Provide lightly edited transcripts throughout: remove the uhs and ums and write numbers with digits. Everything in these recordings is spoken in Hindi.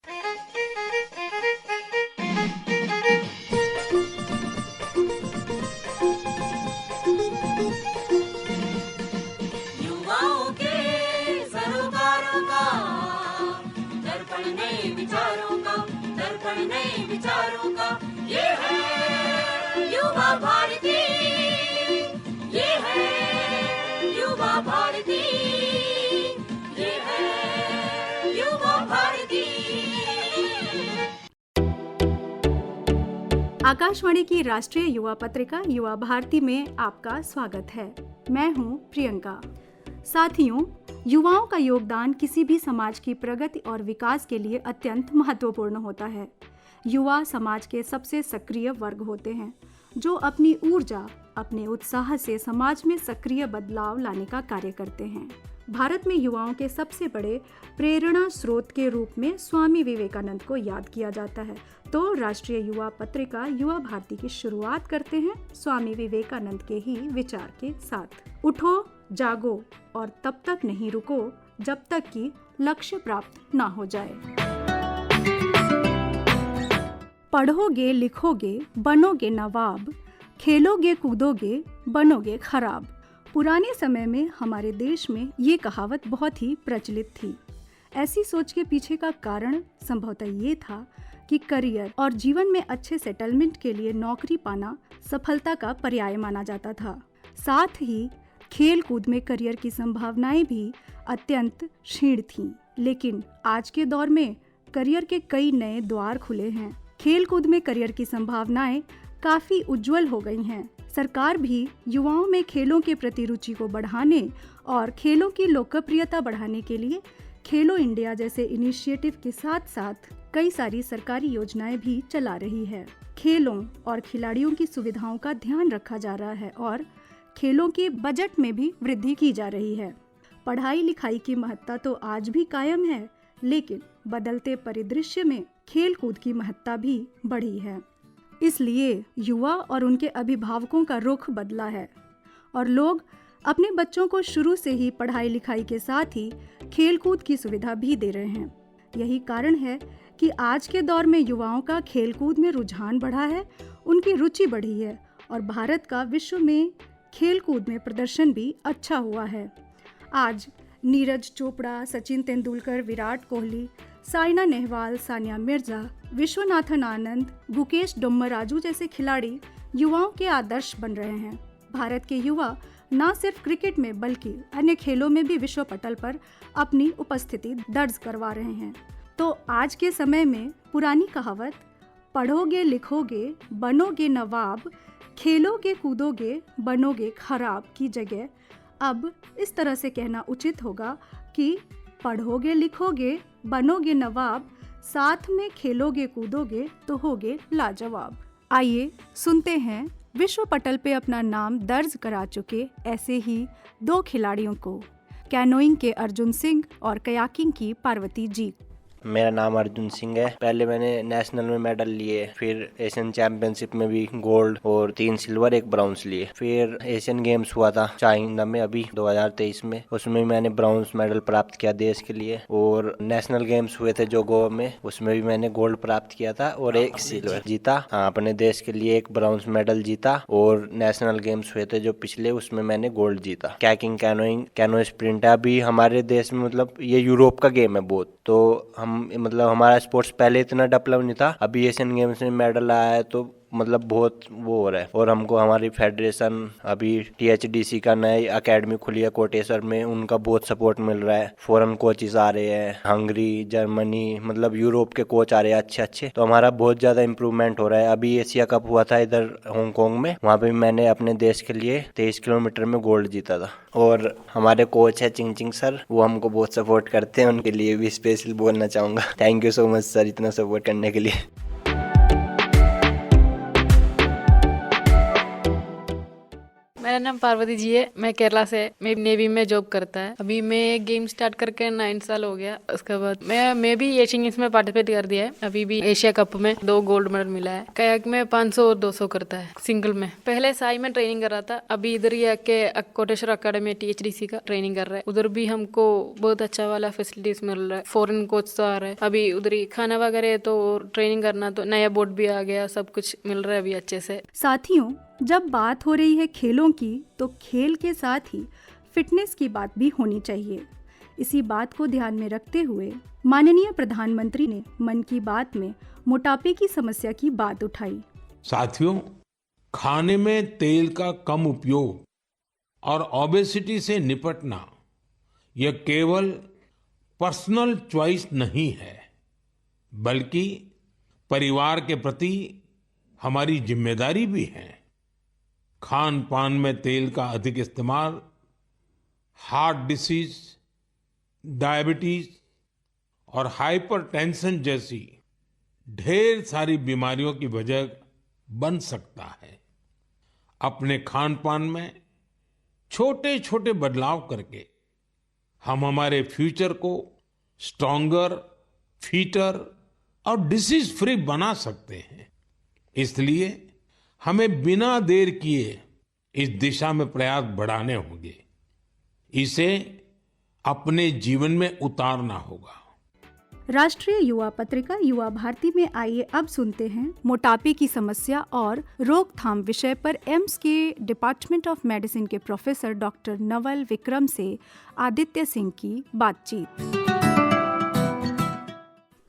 युवाओं के सरोकारों का दर्पण नए विचारों का, दर्पण नए विचारों का, ये है युवा भारती, ये है युवा भारती, ये है युवा भारती। आकाशवाणी की राष्ट्रीय युवा पत्रिका युवा भारती में आपका स्वागत है। मैं हूं प्रियंका। साथियों, युवाओं का योगदान किसी भी समाज की प्रगति और विकास के लिए अत्यंत महत्वपूर्ण होता है। युवा समाज के सबसे सक्रिय वर्ग होते हैं जो अपनी ऊर्जा, अपने उत्साह से समाज में सक्रिय बदलाव लाने का कार्य करते हैं। भारत में युवाओं के सबसे बड़े प्रेरणा स्रोत के रूप में स्वामी विवेकानंद को याद किया जाता है। तो राष्ट्रीय युवा पत्रिका युवा भारती की शुरुआत करते हैं स्वामी विवेकानंद के ही विचार के साथ। उठो, जागो और तब तक नहीं रुको जब तक कि लक्ष्य प्राप्त ना हो जाए। पढ़ोगे, लिखोगे, बनोगे नवाब, खेलोगे, कूदोगे, बनोगे खराब। पुराने समय में हमारे देश में ये कहावत बहुत ही प्रचलित थी। ऐसी सोच के पीछे का कारण संभवतः ये था कि करियर और जीवन में अच्छे सेटलमेंट के लिए नौकरी पाना सफलता का पर्याय माना जाता था। साथ ही खेल कूद में करियर की संभावनाएं भी अत्यंत क्षीण थीं। लेकिन आज के दौर में करियर के कई नए द्वार खुले हैं। खेल कूद में करियर की संभावनाएं काफी उज्जवल हो गई हैं। सरकार भी युवाओं में खेलों के प्रति रुचि को बढ़ाने और खेलों की लोकप्रियता बढ़ाने के लिए खेलो इंडिया जैसे इनिशिएटिव के साथ साथ कई सारी सरकारी योजनाएं भी चला रही है। खेलों और खिलाड़ियों की सुविधाओं का ध्यान रखा जा रहा है और खेलों के बजट में भी वृद्धि की जा रही है। पढ़ाई लिखाई की महत्ता तो आज भी कायम है, लेकिन बदलते परिदृश्य में खेल कूद की महत्ता भी बढ़ी है। इसलिए युवा और उनके अभिभावकों का रुख बदला है और लोग अपने बच्चों को शुरू से ही पढ़ाई लिखाई के साथ ही खेल कूद की सुविधा भी दे रहे हैं। यही कारण है कि आज के दौर में युवाओं का खेल कूद में रुझान बढ़ा है, उनकी रुचि बढ़ी है और भारत का विश्व में खेल कूद में प्रदर्शन भी अच्छा हुआ है। आज नीरज चोपड़ा, सचिन तेंदुलकर, विराट कोहली, साइना नेहवाल, सानिया मिर्जा, विश्वनाथन आनंद, गुकेश डोम्मराजू जैसे खिलाड़ी युवाओं के आदर्श बन रहे हैं। भारत के युवा न सिर्फ क्रिकेट में बल्कि अन्य खेलों में भी विश्व पटल पर अपनी उपस्थिति दर्ज करवा रहे हैं। तो आज के समय में पुरानी कहावत पढ़ोगे, लिखोगे, बनोगे नवाब, खेलोगे, कूदोगे, बनोगे खराब की जगह अब इस तरह से कहना उचित होगा कि पढ़ोगे, लिखोगे, बनोगे नवाब, साथ में खेलोगे, कूदोगे तो होगे लाजवाब। आइए सुनते हैं विश्व पटल पे अपना नाम दर्ज करा चुके ऐसे ही दो खिलाड़ियों को, कैनोइंग के अर्जुन सिंह और कयाकिंग की पार्वती जी। मेरा नाम अर्जुन सिंह है। पहले मैंने नेशनल में मेडल लिए, फिर एशियन चैंपियनशिप में भी गोल्ड और 3 सिल्वर 1 ब्राउन्स लिए। फिर एशियन गेम्स हुआ था चाइना में अभी 2023 में, उसमें मैंने ब्राउन्स मेडल प्राप्त किया देश के लिए। और नेशनल गेम्स हुए थे जो गोवा में, उसमें भी मैंने गोल्ड प्राप्त किया था और 1 सिल्वर जीता। हाँ, अपने देश के लिए 1 ब्राउन्स मेडल जीता। और नेशनल गेम्स हुए थे जो पिछले, उसमें मैंने गोल्ड जीता। कैकिंग, कैनोइंग, कैनो स्प्रिंट है। अभी हमारे देश में मतलब ये यूरोप का गेम है बहुत, तो हम मतलब हमारा स्पोर्ट्स पहले इतना डेवलप नहीं था। अभी एशियन गेम्स में मेडल आया है तो मतलब बहुत वो हो रहा है। और हमको हमारी फेडरेशन, अभी THDC का नई अकेडमी खुली है कोटेश्वर में, उनका बहुत सपोर्ट मिल रहा है। फॉरेन कोचेस आ रहे हैं, हंगरी, जर्मनी, मतलब यूरोप के कोच आ रहे हैं अच्छे अच्छे। तो हमारा बहुत ज्यादा इम्प्रूवमेंट हो रहा है। अभी एशिया कप हुआ था इधर हांगकांग में, वहाँ पे मैंने अपने देश के लिए 23 किलोमीटर में गोल्ड जीता था। और हमारे कोच है चिंग सर, वो हमको बहुत सपोर्ट करते हैं, उनके लिए भी स्पेशल बोलना चाहूंगा। Thank you so much sir इतना सपोर्ट करने के लिए। मैं मेरा नाम पार्वती जी है, मैं केरला से, मैं नेवी में जॉब करता है। अभी मैं गेम स्टार्ट करके 9 साल हो गया। उसके बाद मैं भी एशियन गेम्स में पार्टिसिपेट कर दिया है। अभी भी एशिया कप में 2 गोल्ड मेडल मिला है। कायाक में 500 और 200 करता है सिंगल में। पहले साई में ट्रेनिंग कर रहा था, अभी इधर ही आके कोटेश्वर अकेडमी THDC का ट्रेनिंग कर रहा है। उधर भी हमको बहुत अच्छा वाला फैसिलिटीज मिल रहा है, फॉरेन कोच तो आ रहा है। अभी उधर ही खाना वगैरह तो ट्रेनिंग करना, तो नया बोर्ड भी आ गया, सब कुछ मिल रहा है अभी अच्छे से। साथियों, जब बात हो रही है खेलों की तो खेल के साथ ही फिटनेस की बात भी होनी चाहिए। इसी बात को ध्यान में रखते हुए माननीय प्रधानमंत्री ने मन की बात में मोटापे की समस्या की बात उठाई। साथियों, खाने में तेल का कम उपयोग और ओबेसिटी से निपटना यह केवल पर्सनल चॉइस नहीं है, बल्कि परिवार के प्रति हमारी जिम्मेदारी भी है। खान पान में तेल का अधिक इस्तेमाल हार्ट डिसीज, डायबिटीज और हाइपरटेंशन जैसी ढेर सारी बीमारियों की वजह बन सकता है। अपने खान पान में छोटे छोटे बदलाव करके हम हमारे फ्यूचर को स्ट्रॉन्गर, फिटर और डिसीज फ्री बना सकते हैं। इसलिए हमें बिना देर किए इस दिशा में प्रयास बढ़ाने होंगे, इसे अपने जीवन में उतारना होगा। राष्ट्रीय युवा पत्रिका युवा भारती में आइए अब सुनते हैं मोटापे की समस्या और रोकथाम विषय पर एम्स के डिपार्टमेंट ऑफ मेडिसिन के प्रोफेसर डॉक्टर नवल विक्रम से आदित्य सिंह की बातचीत।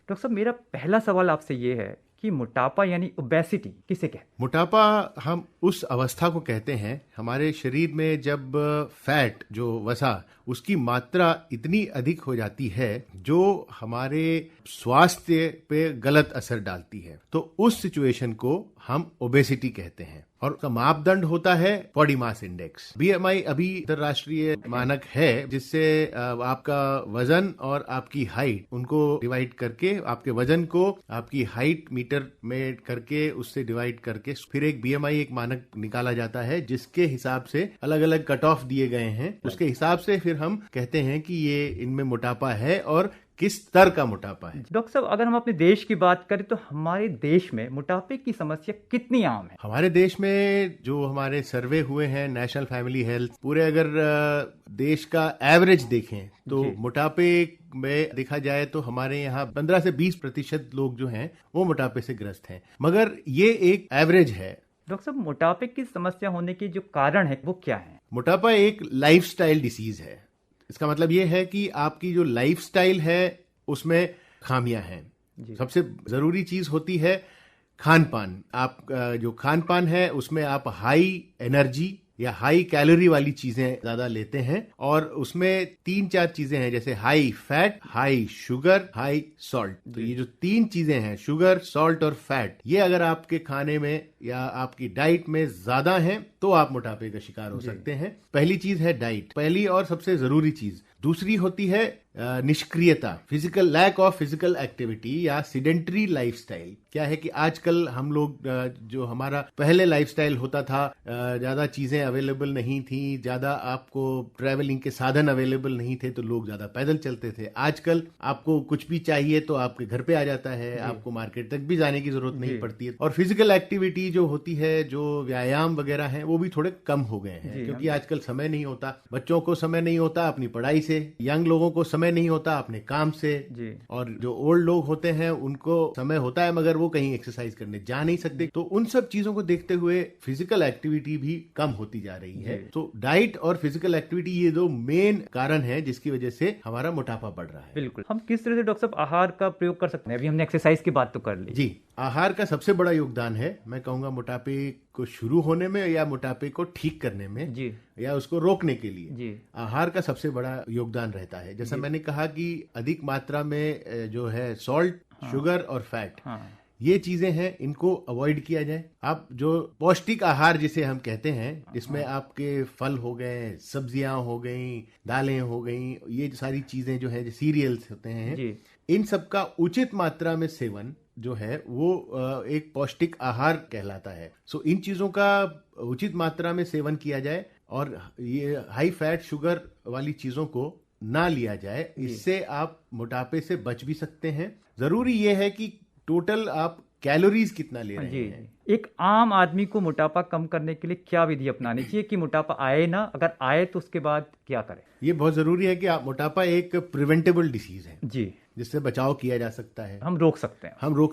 डॉक्टर साहब, मेरा पहला सवाल आपसे ये है कि मोटापा यानी ओबेसिटी किसे कहते हैं? मोटापा हम उस अवस्था को कहते हैं हमारे शरीर में जब फैट, जो वसा, उसकी मात्रा इतनी अधिक हो जाती है जो हमारे स्वास्थ्य पे गलत असर डालती है। तो उस सिचुएशन को हम ओबेसिटी कहते हैं और उसका मापदंड होता है बॉडी मास इंडेक्स। BMI अभी अंतरराष्ट्रीय मानक है जिससे आपका वजन और आपकी हाइट उनको डिवाइड करके, आपके वजन को आपकी हाइट मीटर में करके उससे डिवाइड करके फिर एक BMI एक मानक निकाला जाता है जिसके हिसाब से अलग अलग कट ऑफ दिए गए हैं। उसके हिसाब से फिर हम कहते हैं कि ये इनमें मोटापा है और किस स्तर का मोटापा है। डॉक्टर साहब, अगर हम अपने देश की बात करें तो हमारे देश में मोटापे की समस्या कितनी आम है? हमारे देश में जो हमारे सर्वे हुए हैं नेशनल फैमिली हेल्थ, पूरे अगर देश का एवरेज देखें तो मोटापे में देखा जाए तो हमारे यहाँ 15 से 20% लोग जो हैं वो मोटापे से ग्रस्त हैं, मगर ये एक एवरेज है। डॉक्टर साहब, मोटापे की समस्या होने के जो कारण है वो क्या है? मोटापा एक लाइफस्टाइल डिसीज है। इसका मतलब ये है कि आपकी जो लाइफस्टाइल है उसमें खामियां हैं। सबसे जरूरी चीज होती है खान पान। आप जो खान पान है उसमें आप हाई एनर्जी या हाई कैलोरी वाली चीजें ज्यादा लेते हैं और उसमें 3-4 चीजें हैं, जैसे high fat, high sugar, high salt. तो ये जो 3 चीजें हैं, शुगर, सॉल्ट और फैट, ये अगर आपके खाने में या आपकी डाइट में ज्यादा हैं तो आप मोटापे का शिकार हो सकते हैं। पहली चीज है डाइट, पहली और सबसे जरूरी चीज। दूसरी होती है निष्क्रियता, physical lack of physical activity या सिडेंटरी लाइफस्टाइल। क्या है कि आजकल हम लोग जो हमारा पहले लाइफस्टाइल होता था, ज्यादा चीजें अवेलेबल नहीं थी, ज्यादा आपको ट्रैवलिंग के साधन अवेलेबल नहीं थे, तो लोग ज्यादा पैदल चलते थे। आजकल आपको कुछ भी चाहिए तो आपके घर पे आ जाता है, आपको मार्केट तक भी जाने की जरूरत नहीं पड़ती है। और फिजिकल एक्टिविटी जो होती है, जो व्यायाम वगैरह है, वो भी थोड़े कम हो गए हैं क्योंकि आजकल समय नहीं होता, बच्चों को समय नहीं होता अपनी पढ़ाई से, यंग लोगों को समय नहीं होता अपने काम से, और जो ओल्ड लोग होते हैं उनको समय होता है मगर वो कहीं एक्सरसाइज करने जा नहीं सकते। तो उन सब चीजों को देखते हुए फिजिकल एक्टिविटी भी कम होती जा रही है। तो डाइट और फिजिकल एक्टिविटी ये 2 मेन कारण है जिसकी वजह से हमारा मोटापा बढ़ रहा है। बिल्कुल। हम किस तरह से डॉक्टर साहब आहार का प्रयोग कर सकते हैं? अभी हमने एक्सरसाइज की बात तो कर ली। जी, आहार का सबसे बड़ा योगदान है, मैं कहूंगा, मोटापे को शुरू होने में या मोटापे को ठीक करने में जी, या उसको रोकने के लिए जी, आहार का सबसे बड़ा योगदान रहता है। जैसा मैंने कहा कि अधिक मात्रा में जो है सॉल्ट, शुगर और फैट, ये चीजें हैं, इनको अवॉइड किया जाए। आप जो पौष्टिक आहार जिसे हम कहते हैं, जिसमें आपके फल हो गए, सब्जियां हो गई, दालें हो गई, ये सारी चीजें जो है, सीरियल्स होते हैं, इन सब का उचित मात्रा में सेवन जो है वो एक पौष्टिक आहार कहलाता है। सो इन चीजों का उचित मात्रा में सेवन किया जाए और ये हाई फैट शुगर वाली चीजों को ना लिया जाए, इससे आप मोटापे से बच भी सकते हैं। जरूरी ये है कि टोटल आप कैलोरीज कितना ले रहे हैं। एक आम आदमी को मोटापा कम करने के लिए क्या विधि अपनानी चाहिए कि मोटापा आए ना, अगर आए तो उसके बाद क्या करें? ये बहुत जरूरी है कि आप, मोटापा एक प्रिवेंटेबल डिसीज है जी, जिससे बचाव किया जा सकता है। हम रोक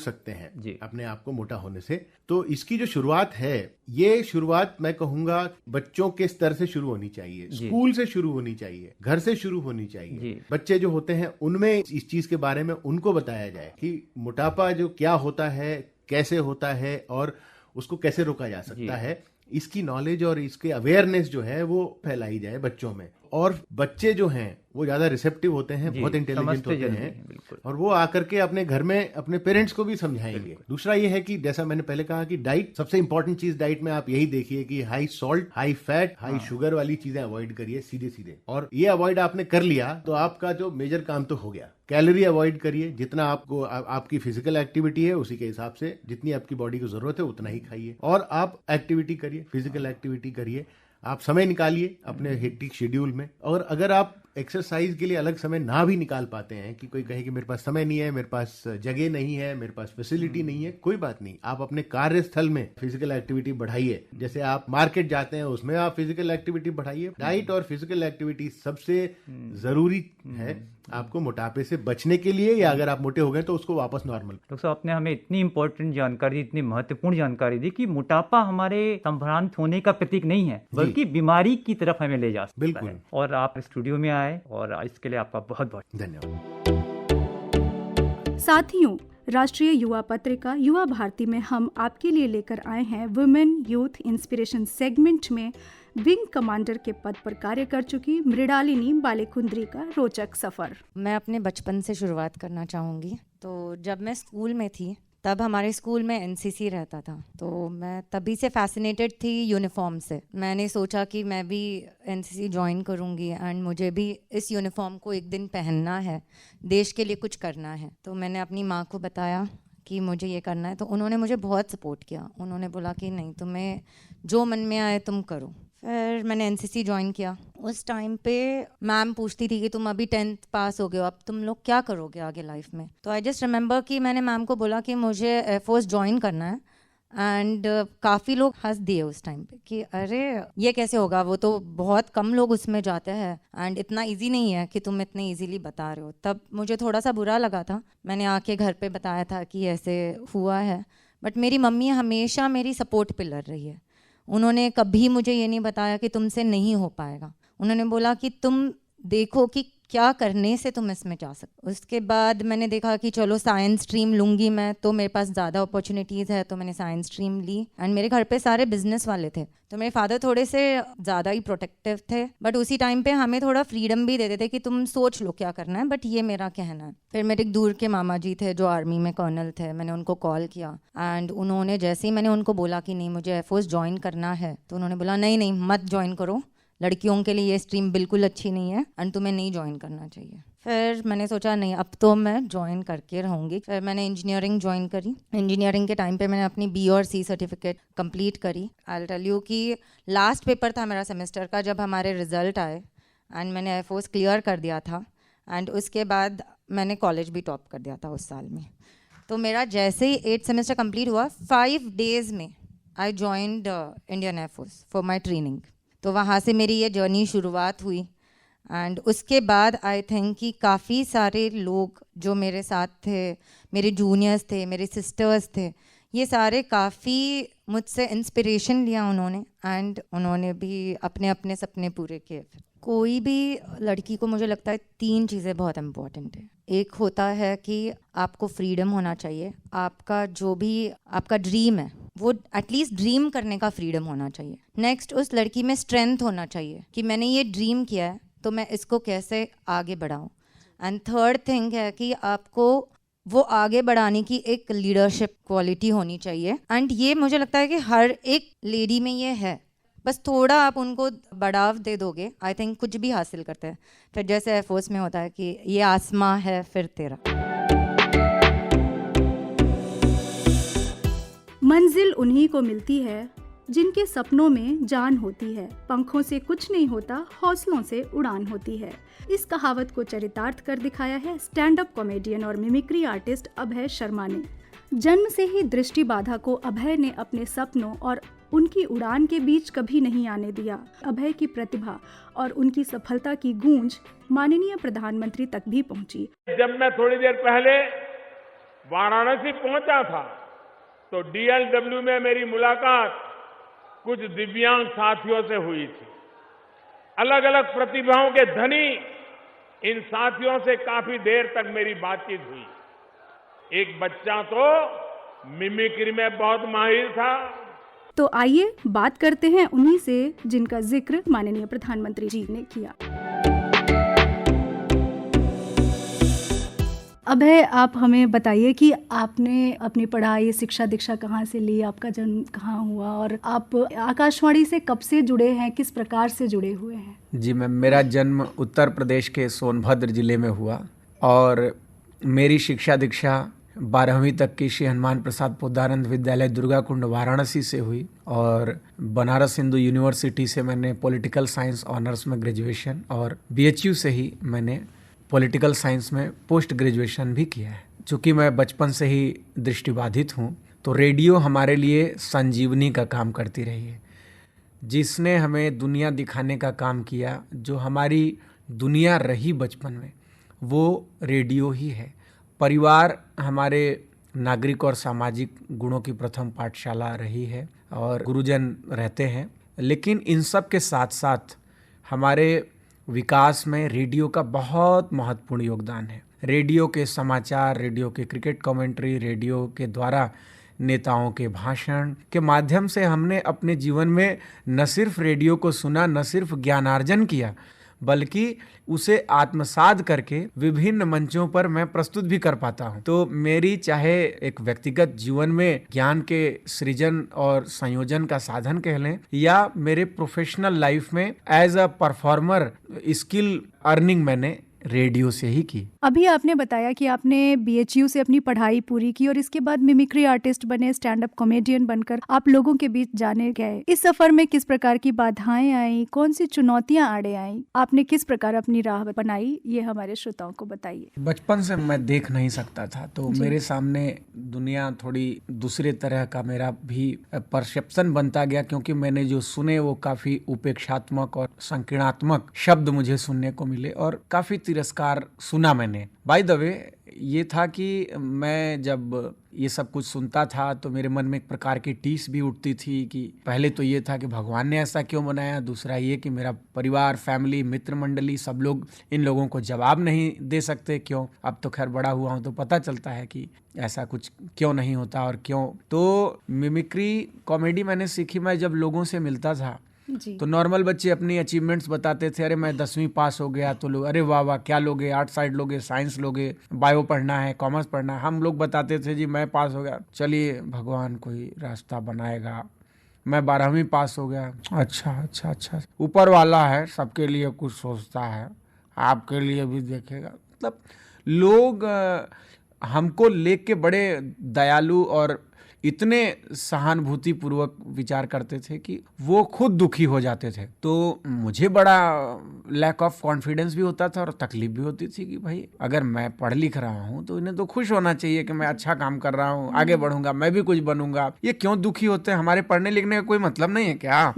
सकते हैं जी अपने आप को मोटा होने से। तो इसकी जो शुरुआत है, ये शुरुआत मैं कहूंगा बच्चों के स्तर से शुरू होनी चाहिए, स्कूल से शुरू होनी चाहिए, घर से शुरू होनी चाहिए। बच्चे जो होते हैं उनमें इस चीज के बारे में उनको बताया जाए कि मोटापा जो क्या होता है, कैसे होता है और उसको कैसे रोका जा सकता है। इसकी नॉलेज और इसके अवेयरनेस जो है वो फैलाई जाए बच्चों में। और बच्चे जो हैं वो ज्यादा रिसेप्टिव होते हैं, बहुत इंटेलिजेंट होते हैं, और वो आकर के अपने घर में अपने पेरेंट्स को भी समझाएंगे। दूसरा ये है कि जैसा मैंने पहले कहा कि डाइट सबसे इंपॉर्टेंट चीज, डाइट में आप यही देखिए कि high salt, high fat, high sugar वाली चीजें अवॉइड करिए सीधे सीधे। और ये अवॉइड आपने कर लिया तो आपका जो मेजर काम तो हो गया। कैलोरी अवॉइड करिए, जितना आपको आपकी फिजिकल एक्टिविटी है उसी के हिसाब से जितनी आपकी बॉडी को जरूरत है उतना ही खाइए। और आप एक्टिविटी करिए, फिजिकल एक्टिविटी करिए, आप समय निकालिए अपने हेक्टिक शेड्यूल में। और अगर आप एक्सरसाइज के लिए अलग समय ना भी निकाल पाते हैं, कि कोई कहे कि मेरे पास समय नहीं है, मेरे पास जगह नहीं है, मेरे पास फैसिलिटी नहीं है, कोई बात नहीं, आप अपने कार्यस्थल में फिजिकल एक्टिविटी बढ़ाइए। जैसे आप मार्केट जाते हैं उसमें आप फिजिकल एक्टिविटी बढ़ाइए। डाइट और फिजिकल एक्टिविटी सबसे जरूरी है आपको मोटापे से बचने के लिए, या अगर आप मोटे हो गए तो उसको वापस नॉर्मल। डॉक्टर साहब, आपने हमें इतनी इंपॉर्टेंट जानकारी, इतनी महत्वपूर्ण जानकारी दी कि मोटापा हमारे संभ्रांत होने का प्रतीक नहीं है, बल्कि बीमारी की तरफ हमें ले जा सकता बिल्कुल है। और आप स्टूडियो में आए और इसके लिए आपका बहुत बहुत धन्यवाद। साथियों, राष्ट्रीय युवा पत्रिका युवा भारती में हम आपके लिए लेकर आए हैं वुमेन यूथ इंस्पिरेशन सेगमेंट में विंग कमांडर के पद पर कार्य कर चुकी मृणालिनी बालेकुंद्री का रोचक सफर। मैं अपने बचपन से शुरुआत करना चाहूँगी। तो जब मैं स्कूल में थी तब हमारे स्कूल में एनसीसी रहता था, तो मैं तभी से फैसिनेटेड थी यूनिफॉर्म से। मैंने सोचा कि मैं भी एनसीसी ज्वाइन करूँगी एंड मुझे भी इस यूनिफॉर्म को एक दिन पहनना है, देश के लिए कुछ करना है। तो मैंने अपनी माँ को बताया कि मुझे ये करना है, तो उन्होंने मुझे बहुत सपोर्ट किया। उन्होंने बोला कि नहीं, तुम्हें जो मन में आए तुम करो। फिर मैंने एनसीसी ज्वाइन किया। उस टाइम पे मैम पूछती थी कि तुम अभी 10th पास हो गए हो, अब तुम लोग क्या करोगे आगे लाइफ में। तो आई जस्ट रिमेंबर कि मैंने मैम को बोला कि मुझे एयरफोर्स ज्वाइन करना है। एंड काफ़ी लोग हंस दिए उस टाइम पे कि अरे ये कैसे होगा, वो तो बहुत कम लोग उसमें जाते हैं एंड इतना इजी नहीं है कि तुम इतने इजीली बता रहे हो। तब मुझे थोड़ा सा बुरा लगा था। मैंने आके घर पे बताया था कि ऐसे हुआ है, बट मेरी मम्मी हमेशा मेरी सपोर्ट पिलर रही है। उन्होंने कभी मुझे ये नहीं बताया कि तुमसे नहीं हो पाएगा। उन्होंने बोला कि तुम देखो कि क्या करने से तुम इसमें जा सकते। उसके बाद मैंने देखा कि चलो साइंस स्ट्रीम लूँगी मैं, तो मेरे पास ज़्यादा अपॉर्चुनिटीज़ है, तो मैंने साइंस स्ट्रीम ली। एंड मेरे घर पे सारे बिजनेस वाले थे, तो मेरे फादर थोड़े से ज़्यादा ही प्रोटेक्टिव थे, बट उसी टाइम पे हमें थोड़ा फ्रीडम भी देते थे कि तुम सोच लो क्या करना है, बट ये मेरा कहना है। फिर मेरे एक दूर के मामा जी थे जो आर्मी में कर्नल थे, मैंने उनको कॉल किया एंड उन्होंने जैसे ही मैंने उनको बोला कि नहीं मुझे एयरफोर्स ज्वाइन करना है, तो उन्होंने बोला नहीं नहीं मत ज्वाइन करो, लड़कियों के लिए ये स्ट्रीम बिल्कुल अच्छी नहीं है एंड तुम्हें नहीं ज्वाइन करना चाहिए। फिर मैंने सोचा नहीं अब तो मैं ज्वाइन करके रहूँगी। फिर मैंने इंजीनियरिंग ज्वाइन करी। इंजीनियरिंग के टाइम पे मैंने अपनी बी और सी सर्टिफिकेट कंप्लीट करी। आई विल टेल यू कि लास्ट पेपर था मेरा सेमेस्टर का जब हमारे रिजल्ट आए एंड मैंने एयरफोर्स क्लियर कर दिया था एंड उसके बाद मैंने कॉलेज भी टॉप कर दिया था उस साल में। तो मेरा जैसे ही 8th सेमेस्टर कंप्लीट हुआ 5 days में I joined Indian air force for my training. तो वहाँ से मेरी ये जर्नी शुरुआत हुई एंड उसके बाद आई थिंक कि काफ़ी सारे लोग जो मेरे साथ थे, मेरे जूनियर्स थे, मेरे सिस्टर्स थे, ये सारे काफ़ी मुझसे इंस्पिरेशन लिया उन्होंने एंड उन्होंने भी अपने अपने सपने पूरे किए। कोई भी लड़की को मुझे लगता है 3 चीज़ें बहुत इम्पॉर्टेंट है। एक होता है कि आपको फ्रीडम होना चाहिए, आपका जो भी आपका ड्रीम है वो एटलीस्ट ड्रीम करने का फ्रीडम होना चाहिए। नेक्स्ट उस लड़की में स्ट्रेंथ होना चाहिए कि मैंने ये ड्रीम किया है तो मैं इसको कैसे आगे बढ़ाऊँ। एंड थर्ड थिंग है कि आपको वो आगे बढ़ाने की एक लीडरशिप क्वालिटी होनी चाहिए एंड ये मुझे लगता है कि हर एक लेडी में ये है, बस थोड़ा आप उनको बढ़ाव दे दोगे आई थिंक कुछ भी हासिल करते हैं। फिर जैसे एयरफोर्स में होता है कि ये आसमां है फिर तेरा। मंजिल उन्हीं को मिलती है जिनके सपनों में जान होती है। पंखों से कुछ नहीं होता, हौसलों से उड़ान होती है। इस कहावत को चरितार्थ कर दिखाया है स्टैंड अप कॉमेडियन और मिमिक्री आर्टिस्ट अभय शर्मा ने। जन्म से ही दृष्टि बाधा को अभय ने अपने सपनों और उनकी उड़ान के बीच कभी नहीं आने दिया। अभय की प्रतिभा और उनकी सफलता की गूंज माननीय प्रधानमंत्री तक भी पहुंची। जब मैं थोड़ी देर पहले वाराणसी पहुंचा था तो DLW में मेरी मुलाकात कुछ दिव्यांग साथियों से हुई थी। अलग अलग प्रतिभाओं के धनी इन साथियों से काफी देर तक मेरी बातचीत हुई। एक बच्चा तो मिमिक्री में बहुत माहिर था। तो आइए बात करते हैं उन्हीं से जिनका जिक्र माननीय प्रधानमंत्री जी ने किया। अभय, आप हमें बताइए कि आपने अपनी पढ़ाई, शिक्षा दीक्षा कहाँ से ली, आपका जन्म कहाँ हुआ और आप आकाशवाणी से कब से जुड़े हैं, किस प्रकार से जुड़े हुए हैं? जी मैम, मेरा जन्म उत्तर प्रदेश के सोनभद्र जिले में हुआ और मेरी शिक्षा दीक्षा 12वीं तक की श्री हनुमान प्रसाद पोद्दारंद विद्यालय दुर्गाकुंड वाराणसी से हुई और बनारस हिंदू यूनिवर्सिटी से मैंने पॉलिटिकल साइंस ऑनर्स में ग्रेजुएशन और BHU से ही मैंने पॉलिटिकल साइंस में पोस्ट ग्रेजुएशन भी किया है। चूँकि मैं बचपन से ही दृष्टिबाधित हूँ तो रेडियो हमारे लिए संजीवनी का काम करती रही है, जिसने हमें दुनिया दिखाने का काम किया। जो हमारी दुनिया रही बचपन में वो रेडियो ही है। परिवार हमारे नागरिक और सामाजिक गुणों की प्रथम पाठशाला रही है और गुरुजन रहते हैं, लेकिन इन सब के साथ साथ हमारे विकास में रेडियो का बहुत महत्वपूर्ण योगदान है। रेडियो के समाचार, रेडियो के क्रिकेट कमेंट्री, रेडियो के द्वारा नेताओं के भाषण के माध्यम से हमने अपने जीवन में न सिर्फ रेडियो को सुना, न सिर्फ ज्ञानार्जन किया, बल्कि उसे आत्मसात करके विभिन्न मंचों पर मैं प्रस्तुत भी कर पाता हूँ। तो मेरी चाहे एक व्यक्तिगत जीवन में ज्ञान के सृजन और संयोजन का साधन कह लें या मेरे प्रोफेशनल लाइफ में as a performer skill earning मैंने रेडियो से ही की। अभी आपने बताया कि आपने BHU से अपनी पढ़ाई पूरी की और इसके बाद मिमिक्री आर्टिस्ट बने, स्टैंड अप कॉमेडियन बनकर आप लोगों के बीच जाने गए। इस सफर में किस प्रकार की बाधाएं आई, कौन सी चुनौतियां आड़े आई, आपने किस प्रकार अपनी राह बनाई, ये हमारे श्रोताओं को बताइए। बचपन से मैं देख नहीं सकता था तो मेरे सामने दुनिया थोड़ी दूसरे तरह का मेरा भी परसेप्शन बनता गया, क्योंकि मैंने जो सुने वो काफी उपेक्षात्मक और संकीर्णात्मक शब्द मुझे सुनने को मिले और काफी तिरस्कार सुना मैंने। बाय द वे, ये था कि मैं जब ये सब कुछ सुनता था तो मेरे मन में एक प्रकार की टीस भी उठती थी कि पहले तो ये था कि भगवान ने ऐसा क्यों बनाया, दूसरा ये कि मेरा परिवार, फैमिली, मित्र मंडली सब लोग इन लोगों को जवाब नहीं दे सकते क्यों। अब तो खैर बड़ा हुआ हूँ तो पता चलता है कि ऐसा कुछ क्यों नहीं होता और क्यों। तो मिमिक्री कॉमेडी मैंने सीखी, मैं जब लोगों से मिलता था तो नॉर्मल बच्चे अपनी अचीवमेंट्स बताते थे। अरे मैं 10वीं पास हो गया, तो लोग अरे वाह वाह क्या लोगे, आर्ट साइड लोगे, साइंस लोगे, बायो पढ़ना है, कॉमर्स पढ़ना है। हम लोग बताते थे जी मैं पास हो गया, चलिए भगवान कोई रास्ता बनाएगा। मैं 12वीं पास हो गया, अच्छा ऊपर वाला है, सबके लिए कुछ सोचता है, आपके लिए भी देखेगा। मतलब लोग हमको लेके बड़े दयालु और इतने सहानुभूति पूर्वक विचार करते थे कि वो खुद दुखी हो जाते थे। तो मुझे बड़ा लैक ऑफ कॉन्फिडेंस भी होता था और तकलीफ भी होती थी कि भाई अगर मैं पढ़ लिख रहा हूँ तो इन्हें तो खुश होना चाहिए कि मैं अच्छा काम कर रहा हूँ, आगे बढ़ूंगा, मैं भी कुछ बनूंगा। ये क्यों दुखी होते हैं, हमारे पढ़ने लिखने का कोई मतलब नहीं है क्या?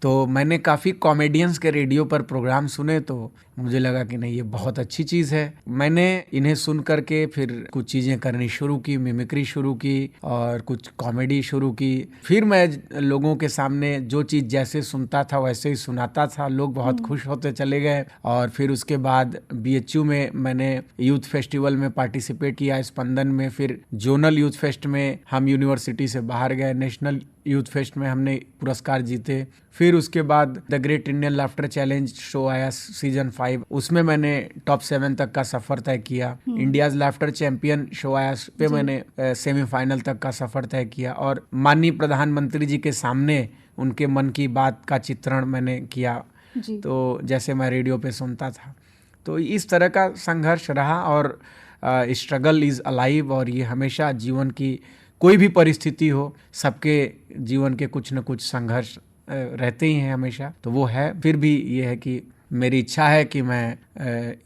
तो मैंने काफ़ी कॉमेडियंस के रेडियो पर प्रोग्राम सुने तो मुझे लगा कि नहीं ये बहुत अच्छी चीज़ है। मैंने इन्हें सुन करके फिर कुछ चीज़ें करनी शुरू की, मिमिक्री शुरू की और कुछ कॉमेडी शुरू की। फिर मैं लोगों के सामने जो चीज़ जैसे सुनता था वैसे ही सुनाता था, लोग बहुत खुश होते चले गए। और फिर उसके बाद BHU में मैंने यूथ फेस्टिवल में पार्टिसिपेट किया, स्पंदन में। फिर जोनल यूथ फेस्ट में हम यूनिवर्सिटी से बाहर गए, नेशनल यूथ फेस्ट में हमने पुरस्कार जीते। फिर उसके बाद the great Indian laughter challenge show आया सीजन 5, उसमें मैंने टॉप 7 तक का सफर तय किया। इंडियाज लाफ्टर चैंपियन शो आया, उस पे मैंने सेमीफाइनल तक का सफर तय किया और माननीय प्रधानमंत्री जी के सामने उनके मन की बात का चित्रण मैंने किया। तो जैसे मैं रेडियो पे सुनता था, तो इस तरह का संघर्ष रहा और स्ट्रगल इज अलाइव और ये हमेशा जीवन की कोई भी परिस्थिति हो, सबके जीवन के कुछ न कुछ संघर्ष रहते ही हैं हमेशा, तो वो है। फिर भी ये है कि मेरी इच्छा है कि मैं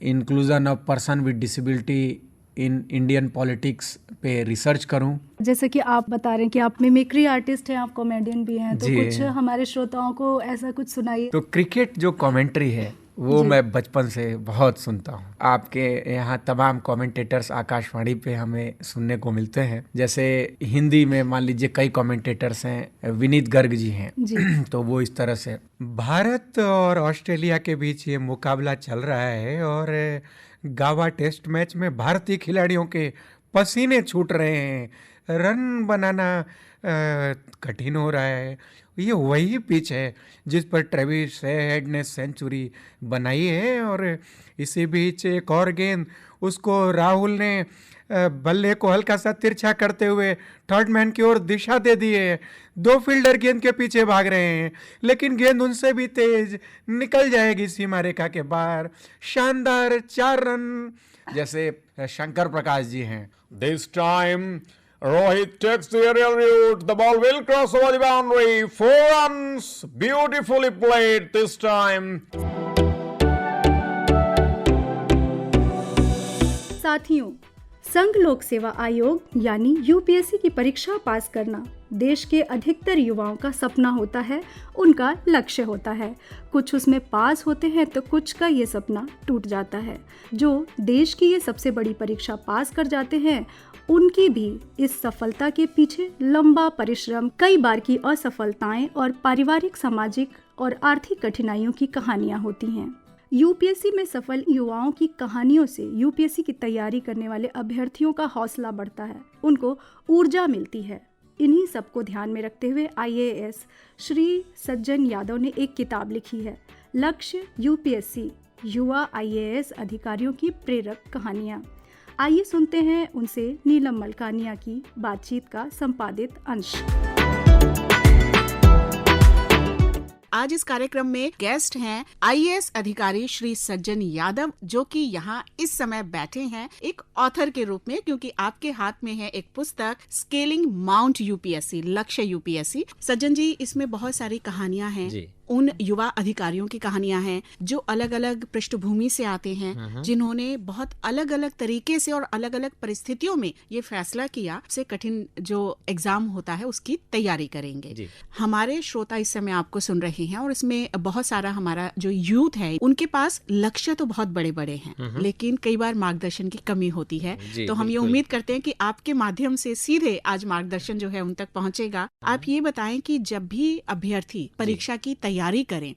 inclusion of person with disability in Indian politics पे रिसर्च करूं। जैसे कि आप बता रहे हैं कि आप मिमिक्री आर्टिस्ट हैं, आप कॉमेडियन भी हैं, तो जी। कुछ हमारे श्रोताओं को ऐसा कुछ सुनाइए। तो क्रिकेट जो कमेंट्री है वो मैं बचपन से बहुत सुनता हूँ। आपके यहाँ तमाम कमेंटेटर्स आकाशवाणी पे हमें सुनने को मिलते हैं। जैसे हिंदी में मान लीजिए कई कमेंटेटर्स हैं, विनीत गर्ग जी हैं तो वो इस तरह से, भारत और ऑस्ट्रेलिया के बीच ये मुकाबला चल रहा है और गावा टेस्ट मैच में भारतीय खिलाड़ियों के पसीने छूट रहे हैं, रन बनाना कठिन हो रहा है। ये वही पिच है जिस पर ट्रेविस हेड ने सेंचुरी बनाई है और इसी बीच एक और गेंद, उसको राहुल ने बल्ले को हल्का सा तिरछा करते हुए थर्ड मैन की ओर दिशा दे दी है। 2 फील्डर गेंद के पीछे भाग रहे हैं लेकिन गेंद उनसे भी तेज निकल जाएगी सीमा रेखा के बाहर। शानदार 4 रन, जैसे शंकर प्रकाश जी हैं। This time Rohit takes the aerial route. The ball will cross over the boundary. 4 runs. Beautifully played this time. साथियों, संघ लोक सेवा आयोग यानी यूपीएससी की परीक्षा पास करना देश के अधिकतर युवाओं का सपना होता है, उनका लक्ष्य होता है। कुछ उसमें पास होते हैं तो कुछ का ये सपना टूट जाता है। जो देश की ये सबसे बड़ी परीक्षा पास कर जाते हैं उनकी भी इस सफलता के पीछे लंबा परिश्रम, कई बार की असफलताएं और पारिवारिक, सामाजिक और आर्थिक कठिनाइयों की कहानियां होती हैं। यूपीएससी में सफल युवाओं की कहानियों से यूपीएससी की तैयारी करने वाले अभ्यर्थियों का हौसला बढ़ता है, उनको ऊर्जा मिलती है। इन्हीं सबको ध्यान में रखते हुए आईएएस श्री सज्जन यादव ने एक किताब लिखी है, लक्ष्य यूपीएससी, युवा आईएएस अधिकारियों की प्रेरक कहानियाँ। आइए सुनते हैं उनसे नीलम मलकानिया की बातचीत का संपादित अंश। आज इस कार्यक्रम में गेस्ट हैं आईएएस अधिकारी श्री सज्जन यादव, जो कि यहाँ इस समय बैठे हैं एक ऑथर के रूप में, क्योंकि आपके हाथ में है एक पुस्तक स्केलिंग माउंट यूपीएससी, लक्ष्य यूपीएससी। सज्जन जी, इसमें बहुत सारी कहानियां हैं, उन युवा अधिकारियों की कहानियां हैं जो अलग अलग पृष्ठभूमि से आते हैं, जिन्होंने बहुत अलग अलग तरीके से और अलग अलग परिस्थितियों में ये फैसला किया से कठिन जो एग्जाम होता है उसकी तैयारी करेंगे। हमारे श्रोता इस समय आपको सुन रहे हैं और इसमें बहुत सारा हमारा जो यूथ है उनके पास लक्ष्य तो बहुत बड़े बड़े हैं, लेकिन कई बार मार्गदर्शन की कमी होती है। तो हम ये उम्मीद करते हैं कि आपके माध्यम से सीधे आज मार्गदर्शन जो है उन तक पहुंचेगा। आप ये बताएं कि जब भी अभ्यर्थी परीक्षा की तैयारी करें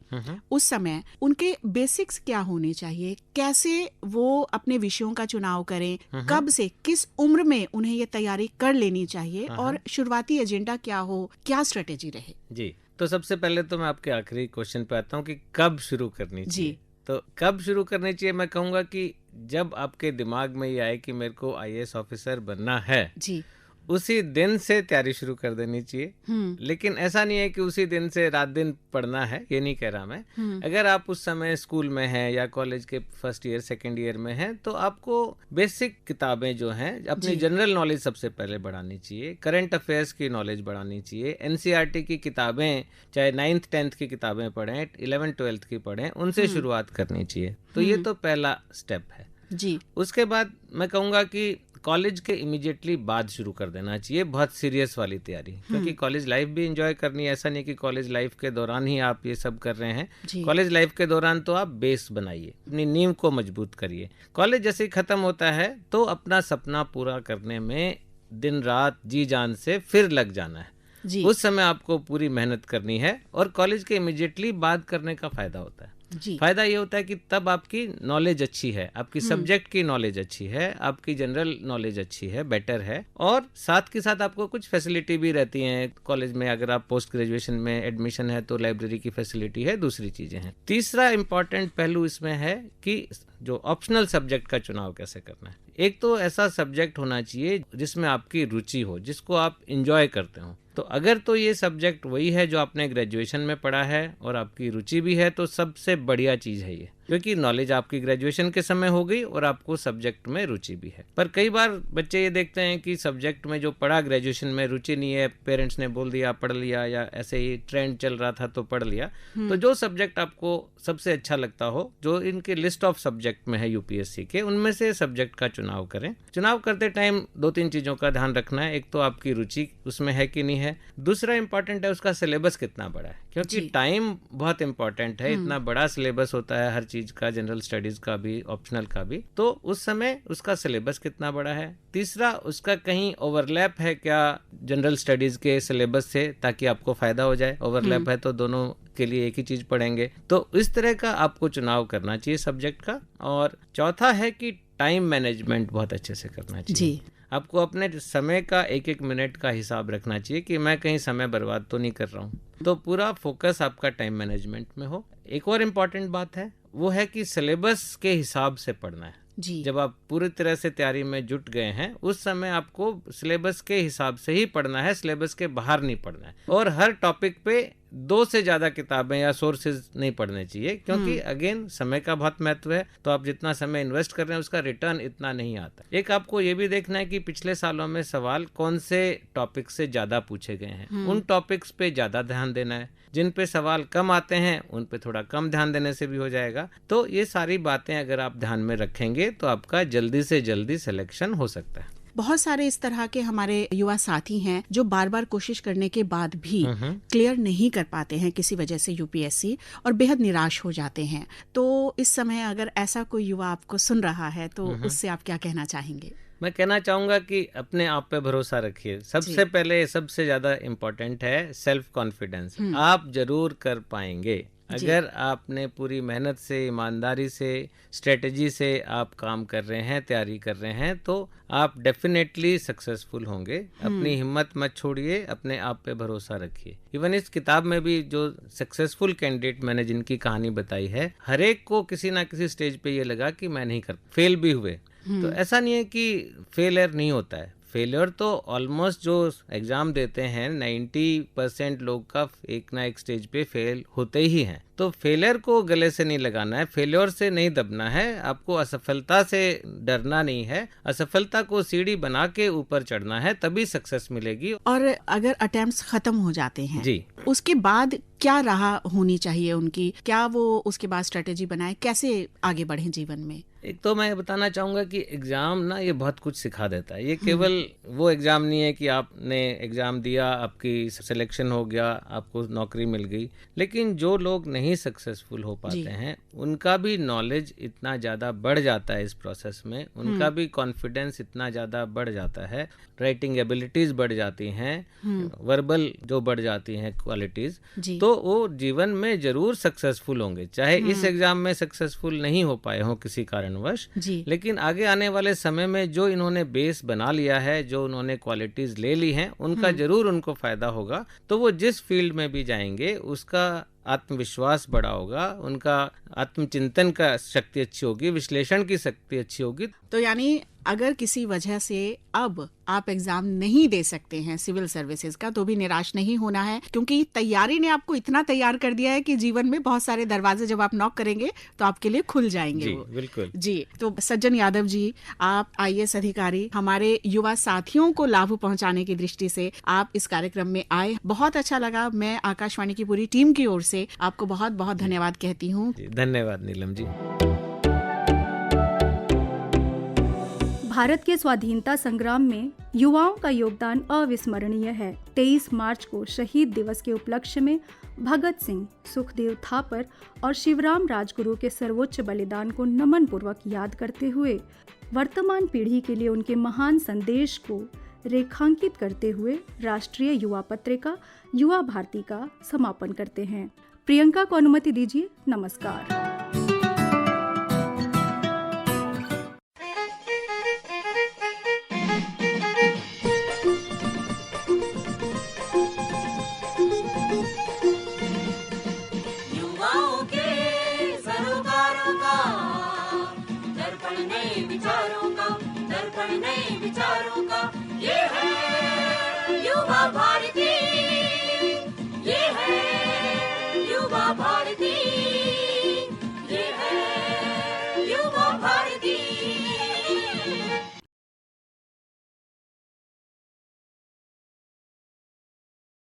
उस समय उनके बेसिक्स क्या होने चाहिए, कैसे वो अपने विषयों का चुनाव करें, कब से किस उम्र में उन्हें ये तैयारी कर लेनी चाहिए और शुरुआती एजेंडा क्या हो, क्या स्ट्रेटेजी रहे? जी, तो सबसे पहले तो मैं आपके आखिरी क्वेश्चन पे आता हूँ कि कब शुरू करनी चाहिए। तो कब शुरू करनी चाहिए, मैं कहूँगा कि जब आपके दिमाग में ये आए कि मेरे को आईएएस ऑफिसर बनना है जी, उसी दिन से तैयारी शुरू कर देनी चाहिए। लेकिन ऐसा नहीं है कि उसी दिन से रात दिन पढ़ना है, ये नहीं कह रहा मैं। अगर आप उस समय स्कूल में हैं या कॉलेज के फर्स्ट ईयर सेकंड ईयर में हैं तो आपको बेसिक किताबें जो हैं अपनी जनरल नॉलेज सबसे पहले बढ़ानी चाहिए, करंट अफेयर्स की नॉलेज बढ़ानी चाहिए। एनसीईआरटी की किताबें चाहे 9th 10th की किताबें पढ़ें, 11th 12th की पढ़ें, उनसे शुरुआत करनी चाहिए। तो ये तो पहला स्टेप है जी। उसके बाद मैं कहूँगा कि कॉलेज के इमीडिएटली बाद शुरू कर देना चाहिए बहुत सीरियस वाली तैयारी, क्योंकि कॉलेज लाइफ भी एंजॉय करनी है। ऐसा नहीं कि कॉलेज लाइफ के दौरान ही आप ये सब कर रहे हैं। कॉलेज लाइफ के दौरान तो आप बेस बनाइए, अपनी नींव को मजबूत करिए। कॉलेज जैसे ही खत्म होता है तो अपना सपना पूरा करने में दिन रात जी जान से फिर लग जाना है। उस समय आपको पूरी मेहनत करनी है और कॉलेज के इमीडिएटली बाद करने का फायदा होता है। फायदा ये होता है कि तब आपकी नॉलेज अच्छी है, आपकी सब्जेक्ट की नॉलेज अच्छी है, आपकी जनरल नॉलेज अच्छी है, बेटर है, और साथ के साथ आपको कुछ फैसिलिटी भी रहती हैं कॉलेज में। अगर आप पोस्ट ग्रेजुएशन में एडमिशन है तो लाइब्रेरी की फैसिलिटी है, दूसरी चीजें हैं। तीसरा इंपॉर्टेंट पहलू इसमें है कि जो ऑप्शनल सब्जेक्ट का चुनाव कैसे करना है। एक तो ऐसा सब्जेक्ट होना चाहिए जिसमें आपकी रुचि हो, जिसको आप इंजॉय करते हो। तो अगर तो ये सब्जेक्ट वही है जो आपने ग्रेजुएशन में पढ़ा है और आपकी रुचि भी है तो सबसे बढ़िया चीज़ है ये। क्योंकि नॉलेज आपकी ग्रेजुएशन के समय हो गई और आपको सब्जेक्ट में रुचि भी है। पर कई बार बच्चे ये देखते हैं कि सब्जेक्ट में जो पढ़ा ग्रेजुएशन में रुचि नहीं है, पेरेंट्स ने बोल दिया पढ़ लिया, या ऐसे ही ट्रेंड चल रहा था तो पढ़ लिया। तो जो सब्जेक्ट आपको सबसे अच्छा लगता हो, जो इनके लिस्ट ऑफ सब्जेक्ट में है यूपीएससी के, उनमें से सब्जेक्ट का चुनाव करें। चुनाव करते टाइम 2-3 चीज़ों का ध्यान रखना है। एक तो आपकी रुचि उसमें है कि नहीं है, दूसरा इंपॉर्टेंट है उसका सिलेबस कितना बड़ा है, क्योंकि टाइम बहुत इंपॉर्टेंट है। इतना बड़ा सिलेबस होता है हर चीज़ का, जनरल स्टडीज़ का भी, ऑप्शनल का भी, तो उस समय उसका सिलेबस कितना बड़ा है। तीसरा, उसका कहीं ओवरलैप है क्या जनरल स्टडीज़ के सिलेबस से, ताकि आपको फ़ायदा हो जाए। ओवरलैप है तो दोनों के लिए एक ही चीज़ पढ़ेंगे। तो इस तरह का आपको चुनाव करना चाहिए सब्जेक्ट का। और चौथा है कि टाइम मैनेजमेंट बहुत अच्छे से करना चाहिए जी। आपको अपने समय का एक एक मिनट का हिसाब रखना चाहिए कि मैं कहीं समय बर्बाद तो नहीं कर रहा हूँ। तो पूरा फोकस आपका टाइम मैनेजमेंट में हो। एक और इम्पॉर्टेंट बात है, वो है कि सिलेबस के हिसाब से पढ़ना है जी। जब आप पूरी तरह से तैयारी में जुट गए हैं, उस समय आपको सिलेबस के हिसाब से ही पढ़ना है, सिलेबस के बाहर नहीं पढ़ना है। और हर टॉपिक पे 2 से ज़्यादा किताबें या सोर्सेज नहीं पढ़ने चाहिए, क्योंकि अगेन समय का बहुत महत्व है। तो आप जितना समय इन्वेस्ट कर रहे हैं उसका रिटर्न इतना नहीं आता। एक आपको ये भी देखना है कि पिछले सालों में सवाल कौन से टॉपिक से ज़्यादा पूछे गए हैं, उन टॉपिक्स पे ज़्यादा ध्यान देना है। जिन पे सवाल कम आते हैं उन पे थोड़ा कम ध्यान देने से भी हो जाएगा। तो ये सारी बातें अगर आप ध्यान में रखेंगे तो आपका जल्दी से जल्दी सिलेक्शन हो सकता है। बहुत सारे इस तरह के हमारे युवा साथी हैं जो बार बार कोशिश करने के बाद भी क्लियर नहीं कर पाते हैं किसी वजह से यूपीएससी, और बेहद निराश हो जाते हैं। तो इस समय अगर ऐसा कोई युवा आपको सुन रहा है तो उससे आप क्या कहना चाहेंगे? मैं कहना चाहूँगा कि अपने आप पे भरोसा रखिए। सबसे पहले सबसे ज़्यादा इम्पोर्टेंट है सेल्फ कॉन्फिडेंस। आप जरूर कर पाएंगे अगर आपने पूरी मेहनत से, ईमानदारी से, स्ट्रेटजी से आप काम कर रहे हैं, तैयारी कर रहे हैं, तो आप डेफिनेटली सक्सेसफुल होंगे। अपनी हिम्मत मत छोड़िए, अपने आप पे भरोसा रखिए। इवन इस किताब में भी जो सक्सेसफुल कैंडिडेट मैंने जिनकी कहानी बताई है, हर एक को किसी ना किसी स्टेज पे ये लगा कि मैं नहीं कर, फेल भी हुए। तो ऐसा नहीं है कि फेलियर नहीं होता है। फेलियर तो ऑलमोस्ट जो एग्ज़ाम देते हैं 90% लोग का एक ना एक स्टेज पे फेल होते ही हैं। तो फेलियर को गले से नहीं लगाना है, फेलियर से नहीं दबना है, आपको असफलता से डरना नहीं है, असफलता को सीढ़ी बना के ऊपर चढ़ना है, तभी सक्सेस मिलेगी। और अगर अटेम्प्ट्स खत्म हो जाते हैं जी, उसके बाद क्या राह होनी चाहिए उनकी? क्या वो उसके बाद स्ट्रेटेजी बनाए, कैसे आगे बढ़े जीवन में? एक तो मैं बताना चाहूँगा कि एग्ज़ाम ना ये बहुत कुछ सिखा देता है। ये केवल वो एग्ज़ाम नहीं है कि आपने एग्ज़ाम दिया, आपकी सिलेक्शन हो गया, आपको नौकरी मिल गई। लेकिन जो लोग नहीं सक्सेसफुल हो पाते हैं, उनका भी नॉलेज इतना ज़्यादा बढ़ जाता है इस प्रोसेस में, उनका भी कॉन्फिडेंस इतना ज़्यादा बढ़ जाता है, राइटिंग एबिलिटीज़ बढ़ जाती हैं, वर्बल जो बढ़ जाती हैं क्वालिटीज़, तो वो जीवन में ज़रूर सक्सेसफुल होंगे। चाहे इस एग्ज़ाम में सक्सेसफुल नहीं हो पाए हों किसी कारण वश, लेकिन आगे आने वाले समय में जो इन्होंने बेस बना लिया है, जो उन्होंने क्वालिटीज ले ली हैं, उनका जरूर उनको फायदा होगा। तो वो जिस फील्ड में भी जाएंगे उसका आत्मविश्वास बड़ा होगा, उनका आत्मचिंतन का शक्ति अच्छी होगी, विश्लेषण की शक्ति अच्छी होगी। तो यानी अगर किसी वजह से अब आप एग्जाम नहीं दे सकते हैं सिविल सर्विसेज का, तो भी निराश नहीं होना है, क्योंकि तैयारी ने आपको इतना तैयार कर दिया है कि जीवन में बहुत सारे दरवाजे जब आप नॉक करेंगे तो आपके लिए खुल जाएंगे। जी, बिल्कुल जी। तो सज्जन यादव जी, आप IAS अधिकारी, हमारे युवा साथियों को लाभ पहुंचाने की दृष्टि से आप इस कार्यक्रम में आए, बहुत अच्छा लगा। मैं आकाशवाणी की पूरी टीम की ओर से आपको बहुत बहुत धन्यवाद कहती हूँ। धन्यवाद नीलम जी। भारत के स्वाधीनता संग्राम में युवाओं का योगदान अविस्मरणीय है। 23 मार्च को शहीद दिवस के उपलक्ष्य में भगत सिंह, सुखदेव थापर और शिवराम राजगुरु के सर्वोच्च बलिदान को नमन पूर्वक याद करते हुए वर्तमान पीढ़ी के लिए उनके महान संदेश को रेखांकित करते हुए राष्ट्रीय युवा पत्रिका युवा भारती का समापन करते हैं। प्रियंका को अनुमति दीजिए। नमस्कार। विचारों का